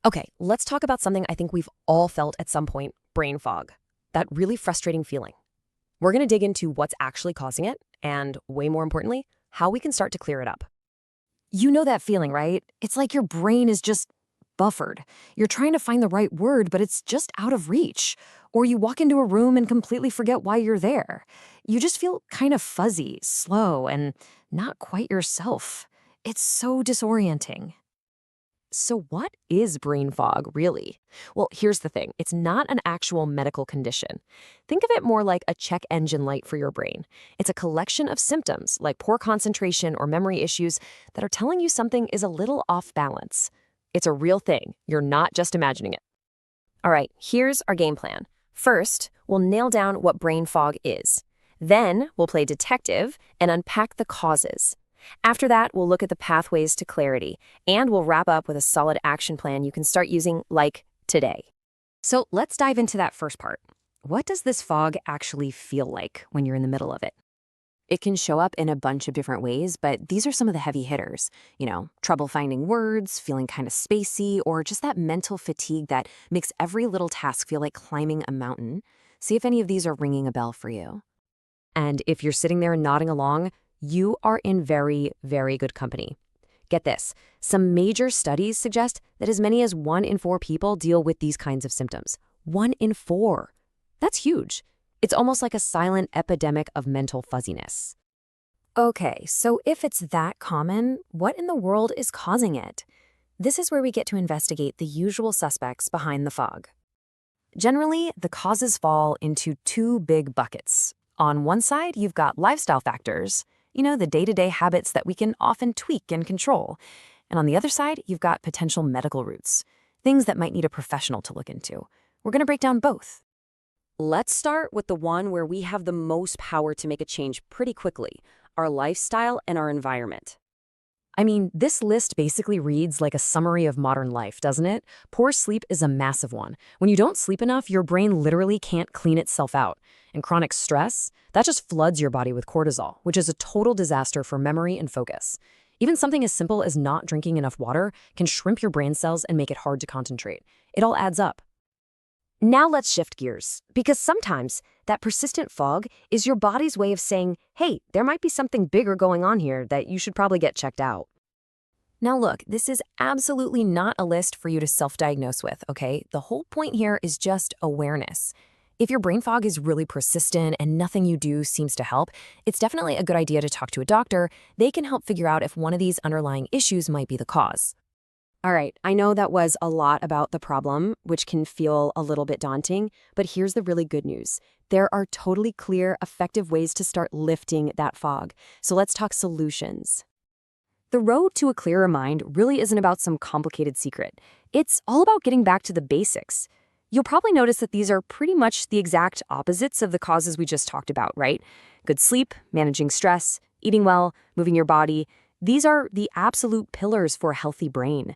Okay, let's talk about something I think we've all felt at some point, brain fog. That really frustrating feeling. We're going to dig into what's actually causing it and, way more importantly, how we can start to clear it up. You know that feeling, right? It's like your brain is just buffered. You're trying to find the right word, but it's just out of reach. Or you walk into a room and completely forget why you're there. You just feel kind of fuzzy, slow, and not quite yourself. It's so disorienting. So, what is brain fog, really? Well, here's the thing, it's not an actual medical condition. Think of it more like a check engine light for your brain. It's a collection of symptoms, like poor concentration or memory issues, that are telling you something is a little off balance. It's a real thing. You're not just imagining it. All right, here's our game plan. First, we'll nail down what brain fog is. Then, we'll play detective and unpack the causes. After that, we'll look at the pathways to clarity, and we'll wrap up with a solid action plan you can start using, like today. So let's dive into that first part. What does this fog actually feel like when you're in the middle of it? It can show up in a bunch of different ways, but these are some of the heavy hitters. Trouble finding words, feeling kind of spacey, or just that mental fatigue that makes every little task feel like climbing a mountain. See if any of these are ringing a bell for you. And if you're sitting there nodding along, you are in very, very good company. Get this, some major studies suggest that as many as 1 in 4 people deal with these kinds of symptoms. 1 in 4. That's huge. It's almost like a silent epidemic of mental fuzziness. Okay, so if it's that common, what in the world is causing it? This is where we get to investigate the usual suspects behind the fog. Generally, the causes fall into 2 big buckets. On one side, you've got lifestyle factors, the day-to-day habits that we can often tweak and control. And on the other side, you've got potential medical roots, things that might need a professional to look into. We're going to break down both. Let's start with the one where we have the most power to make a change pretty quickly, our lifestyle and our environment. I mean, this list basically reads like a summary of modern life, doesn't it? Poor sleep is a massive one. When you don't sleep enough, your brain literally can't clean itself out. And chronic stress, that just floods your body with cortisol, which is a total disaster for memory and focus. Even something as simple as not drinking enough water can shrimp your brain cells and make it hard to concentrate. It all adds up. Now let's shift gears, because sometimes that persistent fog is your body's way of saying, hey, there might be something bigger going on here that you should probably get checked out. Now look, this is absolutely not a list for you to self-diagnose with, okay? The whole point here is just awareness. If your brain fog is really persistent and nothing you do seems to help, it's definitely a good idea to talk to a doctor. They can help figure out if one of these underlying issues might be the cause. All right, I know that was a lot about the problem, which can feel a little bit daunting, but here's the really good news. There are totally clear, effective ways to start lifting that fog. So let's talk solutions. The road to a clearer mind really isn't about some complicated secret. It's all about getting back to the basics. You'll probably notice that these are pretty much the exact opposites of the causes we just talked about, right? Good sleep, managing stress, eating well, moving your body. These are the absolute pillars for a healthy brain.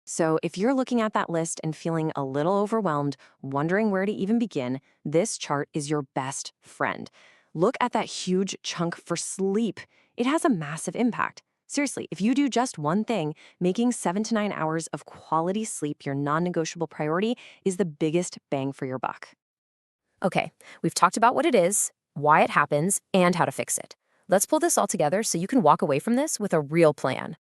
So if you're looking at that list and feeling a little overwhelmed, wondering where to even begin, this chart is your best friend. Look at that huge chunk for sleep. It has a massive impact. Seriously, if you do just one thing, making 7 to 9 hours of quality sleep your non-negotiable priority is the biggest bang for your buck. Okay, we've talked about what it is, why it happens, and how to fix it. Let's pull this all together so you can walk away from this with a real plan.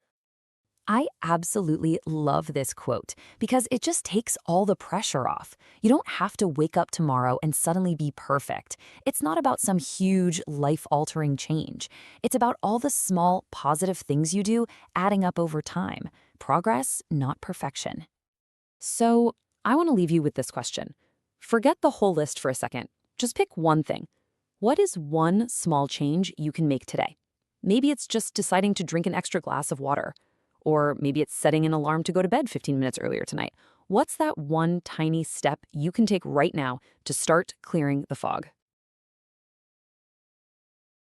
I absolutely love this quote because it just takes all the pressure off. You don't have to wake up tomorrow and suddenly be perfect. It's not about some huge life-altering change. It's about all the small positive things you do adding up over time. Progress, not perfection. So I want to leave you with this question. Forget the whole list for a second. Just pick one thing. What is one small change you can make today? Maybe it's just deciding to drink an extra glass of water. Or maybe it's setting an alarm to go to bed 15 minutes earlier tonight. What's that one tiny step you can take right now to start clearing the fog?